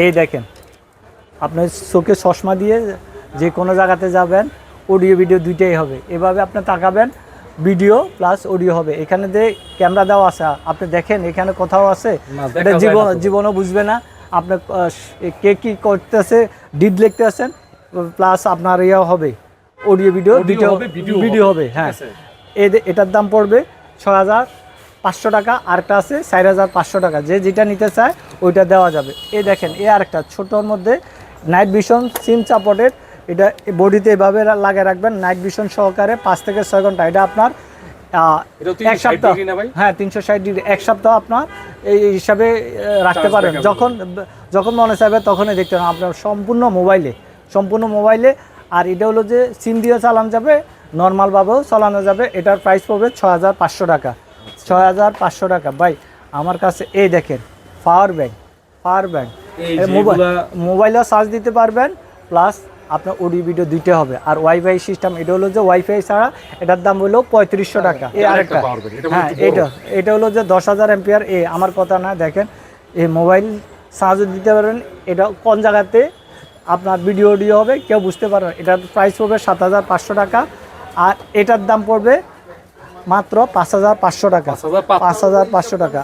এই দেখেন, আপনার চোখে চশমা দিয়ে যে কোনো জায়গাতে যাবেন, অডিও ভিডিও দুইটাই হবে। এভাবে আপনি তাকাবেন, ভিডিও প্লাস অডিও হবে। এখানে যে ক্যামেরা দেওয়া আছে, আপনি দেখেন এখানে কোথাও আছে, এটা জীবনও বুঝবে না। আপনার কে কী করতেছে, ডিড লিখতে আছেন, প্লাস আপনার ইয়ে হবে, অডিও ভিডিও দুইটা ভিডিও হবে। হ্যাঁ, এটার দাম পড়বে 6,500 টাকা। আরেকটা আছে 4,500 টাকা। যে যেটা নিতে চায় ওইটা দেওয়া যাবে। এই দেখেন, আরেকটা ছোটোর মধ্যে নাইট ভিশন সিম সাপোর্টেড। এটা বডিতে এভাবে লাগিয়ে রাখবেন, নাইট ভিশন সহকারে 5 থেকে 6 ঘন্টা। এটা আপনার 1 সপ্তাহ, হ্যাঁ 360 ডিগ্রি, 1 সপ্তাহ আপনার এই হিসাবে রাখতে পারেন। যখন মনে চাইবে তখনই দেখতে পারেন আপনার সম্পূর্ণ মোবাইলে। আর এটা হলো যে সিম দিয়ে চালানো যাবে, নর্মালভাবেও চালানো যাবে। এটার প্রাইস পড়বে 6,500 টাকা। 6,500 টাকা। ভাই আমার কাছে এই দেখেন পাওয়ার ব্যাংক, মোবাইলেও চার্জ দিতে পারবেন, প্লাস আপনার অডিও ভিডিও দিতে হবে। আর ওয়াইফাই সিস্টেম, এটা হলো যে ওয়াইফাই ছাড়া, এটার দাম হলো 3500 টাকা। এই আরেকটা, হ্যাঁ এটা হলো যে 10,000 এম্পিয়ার। আমার কথা না, দেখেন এই মোবাইল চার্জও দিতে পারেন। এটা কোন জায়গাতে আপনার ভিডিও অডিও হবে কেউ বুঝতে পারবে। এটার প্রাইস পড়বে 7,500 টাকা। আর এটার দাম পড়বে মাত্র 5,500 টাকা। 5,500 টাকা।